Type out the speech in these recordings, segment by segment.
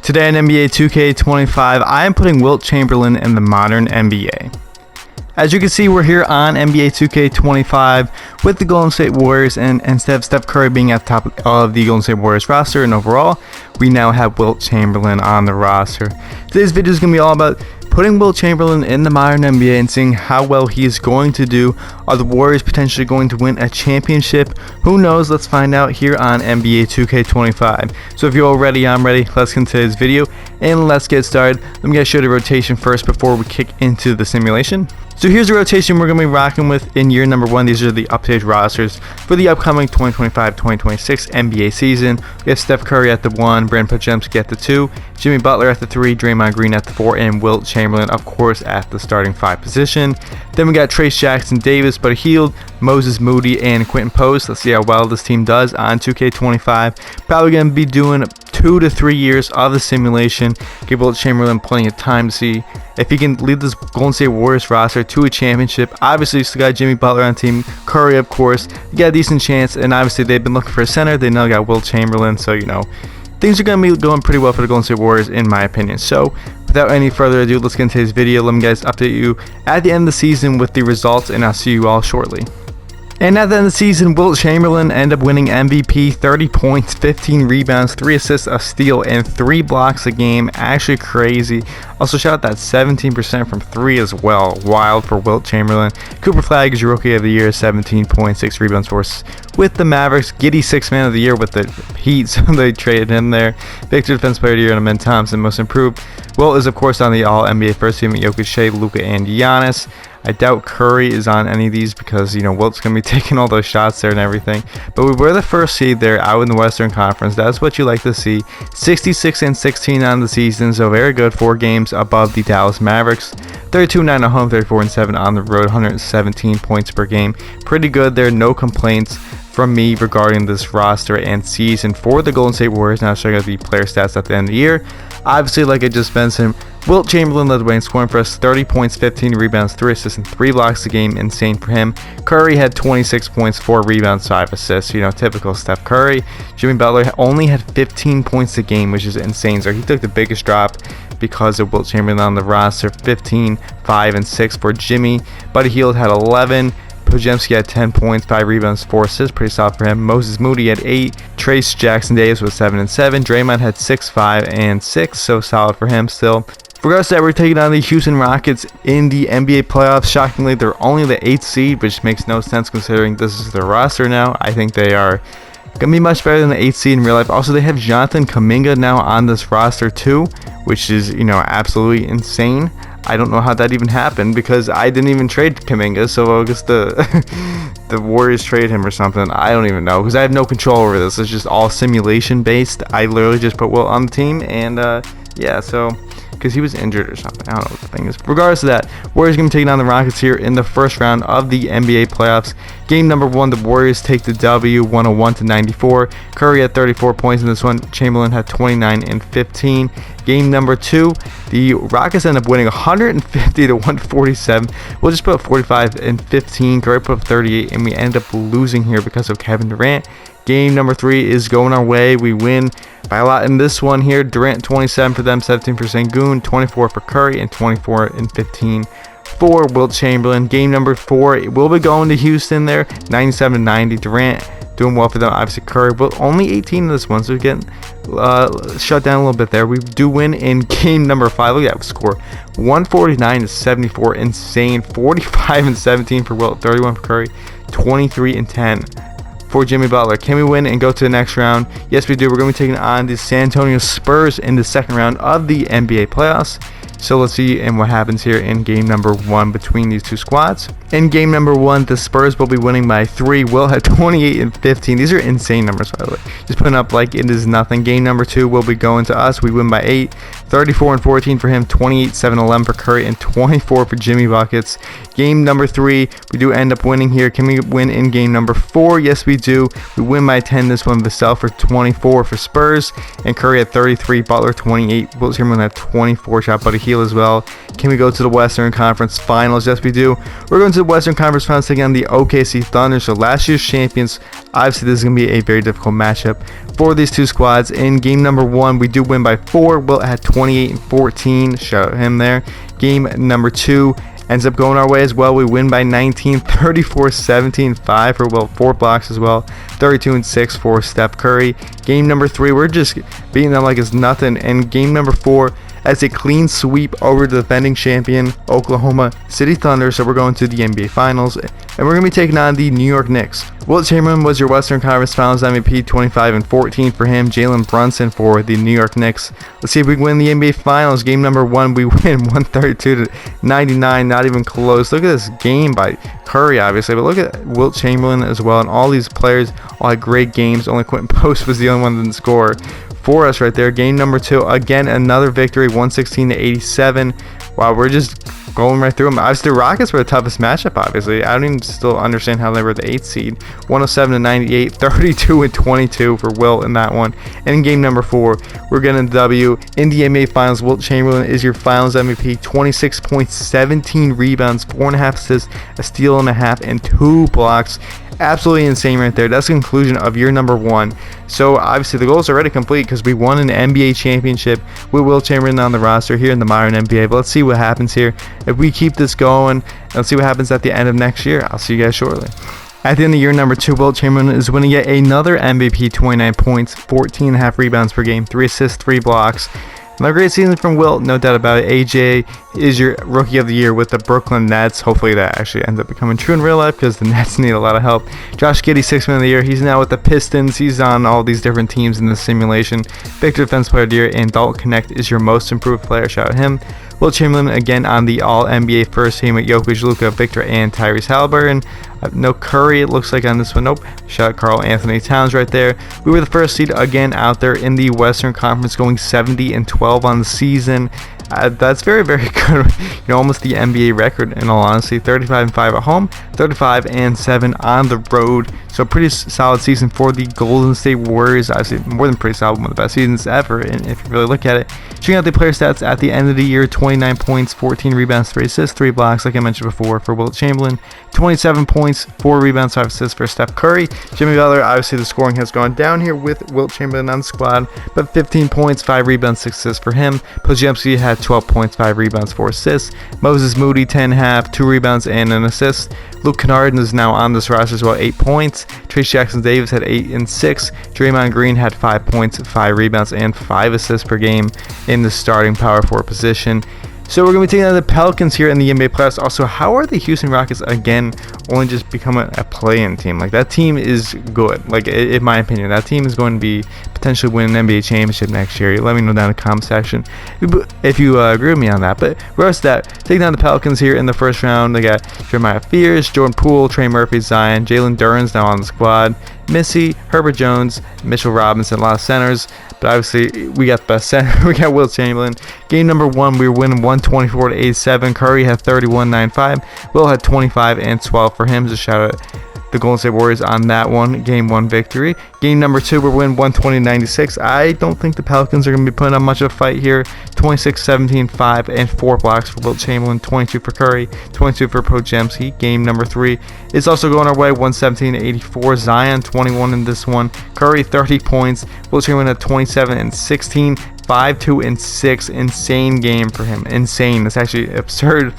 Today in NBA 2K25, I am putting Wilt Chamberlain in the modern NBA. As you can see, we're here on NBA 2K25 with the Golden State Warriors, and instead of Steph Curry being at the top of the Golden State Warriors roster, and overall, we now have Wilt Chamberlain on the roster. Today's video is going to be all about putting Wilt Chamberlain in the modern NBA and seeing how well he is going to do. Are the Warriors potentially going to win a championship? Who knows? Let's find out here on NBA 2K25. So if you're all ready, I'm ready. Let's get into today's video and let's get started. Let me show you the rotation first before we kick into the simulation. So here's the rotation we're going to be rocking with in year number 1. These are the updated rosters for the upcoming 2025-2026 NBA season. We have Steph Curry at the 1, Brandon Podziemski at the 2, Jimmy Butler at the 3, Draymond Green at the 4, and Wilt Chamberlain, of course, at the starting 5 position. Then we got Trayce Jackson-Davis, Buddy Hield, Moses Moody, and Quentin Post. Let's see how well this team does on 2K25. Probably going to be doing 2 to 3 years of the simulation. Give Wilt Chamberlain plenty of time to see if he can lead this Golden State Warriors roster to a championship. Obviously, you still got Jimmy Butler on the team, Curry, of course. You got a decent chance, and obviously they've been looking for a center. They now got Wilt Chamberlain, so things are going to be going pretty well for the Golden State Warriors, in my opinion. So without any further ado, let's get into today's video. Let me guys update you at the end of the season with the results, and I'll see you all shortly. And at the end of the season, Wilt Chamberlain ended up winning MVP, 30 points, 15 rebounds, 3 assists, a steal, and 3 blocks a game. Actually crazy. Also shout out that 17% from 3 as well. Wild for Wilt Chamberlain. Cooper Flagg is your Rookie of the Year, 17.6 rebounds for us with the Mavericks. Giddy 6th Man of the Year with the Heat, so they traded him there. Victor Defense Player of the Year and Amen Thompson, Most Improved. Wilt is, of course, on the All-NBA First Team with Jokic, Shea, Luka, and Giannis. I doubt Curry is on any of these because, Wilt's going to be taking all those shots there and everything. But we were the first seed there out in the Western Conference. That's what you like to see. 66-16 on the season, so very good. 4 games above the Dallas Mavericks. 32-9 at home, 34-7 on the road, 117 points per game. Pretty good there, no complaints from me regarding this roster and season for the Golden State Warriors. Now showing you the player stats at the end of the year. Obviously, like I just mentioned, Wilt Chamberlain led the way in scoring for us, 30 points, 15 rebounds, 3 assists, and 3 blocks a game. Insane for him. Curry had 26 points, 4 rebounds, 5 assists. Typical Steph Curry. Jimmy Butler only had 15 points a game, which is insane. So he took the biggest drop because of Wilt Chamberlain on the roster. 15, 5, and 6 for Jimmy. Buddy Hield had 11. Podziemski had 10 points, 5 rebounds, 4 assists, pretty solid for him. Moses Moody had 8. Trayce Jackson-Davis was 7 and 7. Draymond had 6, 5, and 6, so solid for him still. Regardless of that, we're taking on the Houston Rockets in the NBA playoffs. Shockingly, they're only the 8th seed, which makes no sense considering this is their roster now. I think they are going to be much better than the 8th seed in real life. Also, they have Jonathan Kuminga now on this roster too, which is, absolutely insane. I don't know how that even happened because I didn't even trade Kuminga, so I guess the Warriors trade him or something. I don't even know because I have no control over this. It's just all simulation based. I literally just put Wilt on the team, and yeah, so because he was injured or something. I don't know what the thing is. Regardless of that, Warriors going to be taking on the Rockets here in the first round of the NBA playoffs. Game number 1, the Warriors take the W, 101-94. Curry had 34 points in this one. Chamberlain had 29 and 15. Game number 2, the Rockets end up winning 150-147. We'll just put up 45 and 15. Curry put up 38, and we end up losing here because of Kevin Durant. Game number 3 is going our way. We win by a lot in this one here. Durant 27 for them, 17 for Sengun, 24 for Curry, and 24 and 15 for Wilt Chamberlain. Game number 4 will be going to Houston there, 97-90. Durant doing well for them. Obviously Curry, but only 18 in this one, so we're getting shut down a little bit there. We do win in game number 5. Look at that score, 149-74. Insane. 45 and 17 for Wilt, 31 for Curry, 23 and 10 for Jimmy Butler. Can we win and go to the next round? Yes, we do. We're going to be taking on the San Antonio Spurs in the second round of the NBA playoffs. So let's see what happens here in game number 1 between these two squads. In game number 1, the Spurs will be winning by 3. Will had 28 and 15. These are insane numbers, by the way. Just putting up like it is nothing. Game number 2 will be going to us. We win by 8. 34 and 14 for him, 28, 7, 11 for Curry, and 24 for Jimmy buckets. Game number 3, we do end up winning here. Can we win in game number 4? Yes, we do. We win by 10 this one. Vassell for 24 for Spurs, and Curry at 33, Butler 28, Wilt Chamberlain at 24, shot Buddy Hield as well. Can we go to the Western Conference Finals? Yes, we do. We're going to the Western Conference Finals taking on the OKC Thunder. So last year's champions. Obviously, this is going to be a very difficult matchup for these two squads. In game number 1, we do win by 4. Wilt had 28 and 14. Shout out him there. Game number 2 ends up going our way as well. We win by 19, 34-17, 5 for Wilt, 4 blocks as well, 32 and 6 for Steph Curry. Game number 3, we're just beating them like it's nothing. And game number 4, as a clean sweep over the defending champion Oklahoma City Thunder. So we're going to the NBA Finals, and we're going to be taking on the New York Knicks. Wilt Chamberlain was your Western Conference Finals MVP, 25 and 14 for him. Jalen Brunson for the New York Knicks. Let's see if we can win the NBA Finals. Game number 1, we win 132-99, not even close. Look at this game by Curry, obviously, but look at Wilt Chamberlain as well, and all these players all had great games. Only Quentin Post was the only one that didn't score for us right there. Game number 2, again another victory, 116-87. Wow, we're just going right through them. Obviously, the Rockets were the toughest matchup. Obviously, I don't even still understand how they were the 8th seed. 107-98, 32 and 22 for Wilt in that one. And in game number 4, we're getting a W in the NBA Finals. Wilt Chamberlain is your Finals MVP. 26 points, 17 rebounds, 4.5 assists, a steal and a half, and 2 blocks. Absolutely insane right there. That's the conclusion of year number 1. So obviously the goal is already complete because we won an NBA championship with Wilt Chamberlain on the roster here in the modern NBA. But let's see what happens here if we keep this going. Let's see what happens at the end of next year. I'll see you guys shortly. At the end of year number 2, Wilt Chamberlain is winning yet another MVP, 29 points, 14.5 rebounds per game, 3 assists, 3 blocks. Another great season from Wilt, no doubt about it. AJ is your Rookie of the Year with the Brooklyn Nets. Hopefully that actually ends up becoming true in real life because the Nets need a lot of help. Josh Giddey, 6th Man of the Year. He's now with the Pistons. He's on all these different teams in the simulation. Victor Defense Player of the Year, and Dalton Connect is your Most Improved Player. Shout out him. Wilt Chamberlain again on the All-NBA first team with Jokic, Luka, Victor, and Tyrese Halliburton. No Curry, it looks like on this one. Nope. Shout out Karl Anthony Towns right there. We were the first seed again out there in the Western Conference, going 70 and 12 on the season. That's very, very good. Almost the NBA record in all honesty. 35 and 5 at home, 35 and 7 on the road. So pretty solid season for the Golden State Warriors. Obviously more than pretty solid, one of the best seasons ever. And if you really look at it, checking out the player stats at the end of the year: 29 points, 14 rebounds, 3 assists, 3 blocks, like I mentioned before, for Wilt Chamberlain. 27 points, 4 rebounds, 5 assists for Steph Curry. Jimmy Butler, obviously the scoring has gone down here with Wilt Chamberlain on the squad, but 15 points, 5 rebounds, 6 assists for him. Podziemski had 12 points, 5 rebounds, 4 assists. Moses Moody, 10.5, 2 rebounds, and an assist. Luke Kennard is now on this roster as well, 8 points. Trace Jackson-Davis had 8 and 6. Draymond Green had 5 points, 5 rebounds, and 5 assists per game in the starting power forward position. So we're going to be taking on the Pelicans here in the NBA playoffs. Also, how are the Houston Rockets again only just becoming a play-in team? Like, that team is good. Like, in my opinion, that team is going to be potentially win an NBA championship next year. Let me know down in the comment section if you agree with me on that. But regardless of that, taking down the Pelicans here in the first round, they got Jeremiah Fears, Jordan Poole, Trey Murphy, Zion, Jalen Duren's now on the squad, Missy, Herbert Jones, Mitchell Robinson, a lot of centers. But obviously, we got the best center. We got Wilt Chamberlain. Game number 1, we were winning 124-87. Curry had 31-9-5. Wilt had 25 and 12 for him. So shout out the Golden State Warriors on that one. Game 1 victory. Game number 2, we're winning 120-96. I don't think the Pelicans are going to be putting up much of a fight here. 26-17, 5 and 4 blocks for Wilt Chamberlain. 22 for Curry. 22 for Podziemski. Game number 3 is also going our way. 117-84. Zion 21 in this one. Curry 30 points. Wilt Chamberlain at 27 and 16. 5, 2 and 6. Insane game for him. Insane. That's actually absurd.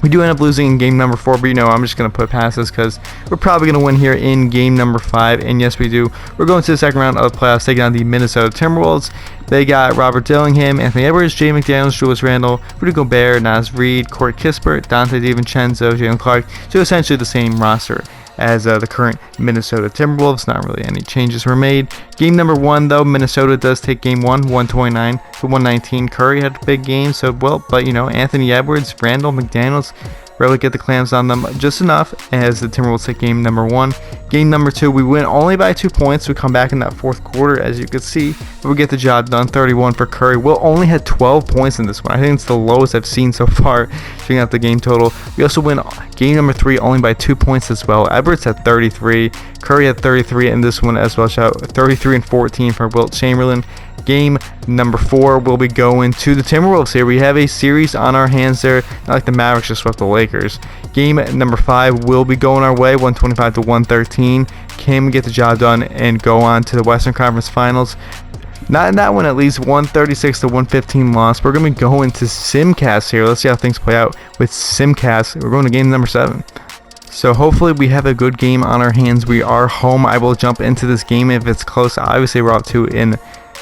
We do end up losing in game number 4, but I'm just going to put past this because we're probably going to win here in game number 5. And yes, we do. We're going to the second round of the playoffs, taking on the Minnesota Timberwolves. They got Robert Dillingham, Anthony Edwards, Jay McDaniels, Julius Randle, Rudy Gobert, Naz Reid, Corey Kispert, Dante DiVincenzo, Jalen Clark. So essentially the same roster as the current Minnesota Timberwolves. Not really any changes were made. Game number 1, though, Minnesota does take game 1, 129-119. Curry had a big game, so but Anthony Edwards, Randall, McDaniels rarely get the clamps on them just enough as the Timberwolves take game number 1. Game number 2, we win only by 2 points. We come back in that fourth quarter, as you can see, but we get the job done. 31 for Curry. Wilt only had 12 points in this one. I think it's the lowest I've seen so far, checking out the game total. We also win game number 3 only by 2 points as well. Edwards had 33. Curry had 33 in this one as well. Shout out 33 and 14 for Wilt Chamberlain. Game number 4 will be going to the Timberwolves here. We have a series on our hands there, not like the Mavericks just swept the Lakers. Game number 5 will be going our way, 125 to 113. Can we get the job done and go on to the Western Conference Finals? Not in that one, at least. 136 to 115 loss. We're going to be going to Simcast here. Let's see how things play out with Simcast. We're going to game number 7. So hopefully we have a good game on our hands. We are home. I will jump into this game if it's close. Obviously we're up to in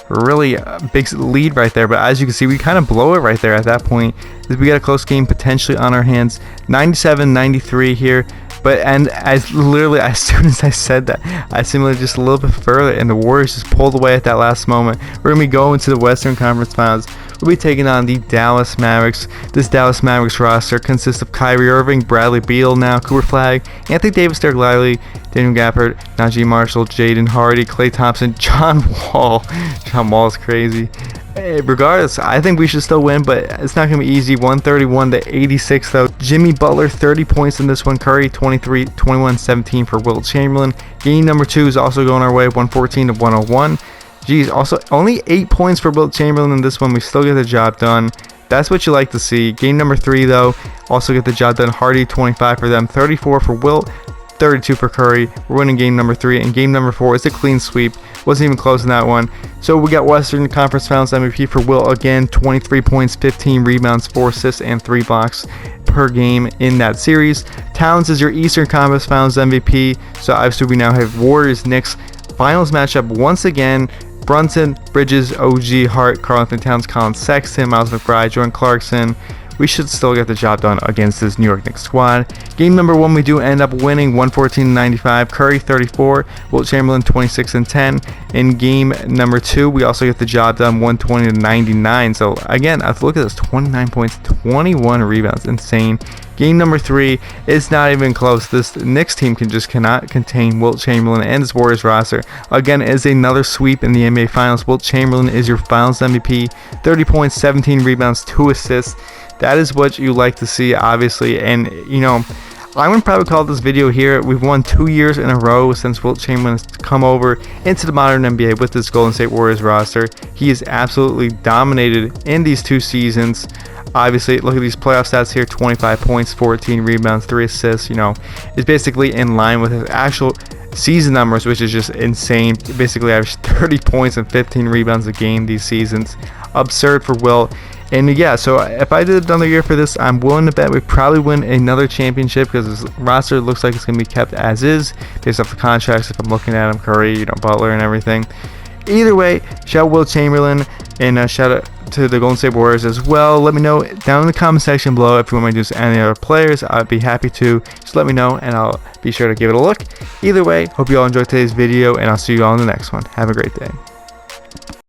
really big lead right there, but as you can see, we kind of blow it right there at that point. We got a close game potentially on our hands. 97-93 here. But as soon as I said that, I simulated just a little bit further, and the Warriors just pulled away at that last moment. We're going to be going to the Western Conference Finals. We'll be taking on the Dallas Mavericks. This Dallas Mavericks roster consists of Kyrie Irving, Bradley Beal now, Cooper Flagg, Anthony Davis, Derek Lively, Daniel Gafford, Najee Marshall, Jaden Hardy, Klay Thompson, John Wall. John Wall is crazy. Regardless, I think we should still win, but it's not going to be easy. 131 to 86 though. Jimmy Butler 30 points in this one. Curry 23, 21, 17 for Wilt Chamberlain. Game number 2 is also going our way, 114 to 101. Geez, also only 8 points for Wilt Chamberlain in this one. We still get the job done. That's what you like to see. Game number 3 though, also get the job done. Hardy 25 for them, 34 for Wilt, 32 for Curry. We're winning game number 3, and game number 4 is a clean sweep. Wasn't even close in that one. So we got Western Conference Finals MVP for Wilt again, 23 points, 15 rebounds, 4 assists, and 3 blocks per game in that series. Towns is your Eastern Conference Finals MVP. So obviously we now have Warriors Knicks finals matchup once again. Brunson, Bridges, OG, Hart, Karl-Anthony Towns, Colin Sexton, Miles McBride, Jordan Clarkson. We should still get the job done against this New York Knicks squad. Game number 1, we do end up winning 114-95. Curry 34, Wilt Chamberlain 26-10. In game number 2, we also get the job done 120-99. So again, look at this: 29 points, 21 rebounds, insane. Game number 3 is not even close. This Knicks team cannot contain Wilt Chamberlain and this Warriors roster. Again, is another sweep in the NBA Finals. Wilt Chamberlain is your Finals MVP. 30 points, 17 rebounds, 2 assists. That is what you like to see, obviously. And, you know, I'm going to probably call this video here. We've won 2 years in a row since Wilt Chamberlain has come over into the modern NBA with this Golden State Warriors roster. He is absolutely dominated in these 2 seasons. Obviously, look at these playoff stats here: 25 points, 14 rebounds, 3 assists. You know, it's basically in line with his actual season numbers, which is just insane. Basically averaged 30 points and 15 rebounds a game these seasons. Absurd for Wilt. And yeah, so if I did another year for this, I'm willing to bet we probably win another championship, because this roster looks like it's going to be kept as is based off the contracts. If I'm looking at them, Curry, you know, Butler and everything. Either way, shout out Wilt Chamberlain, and shout out to the Golden State Warriors as well. Let me know down in the comment section below if you want me to do any other players. I'd be happy to. Just let me know, and I'll be sure to give it a look. Either way, hope you all enjoyed today's video, and I'll see you all in the next one. Have a great day.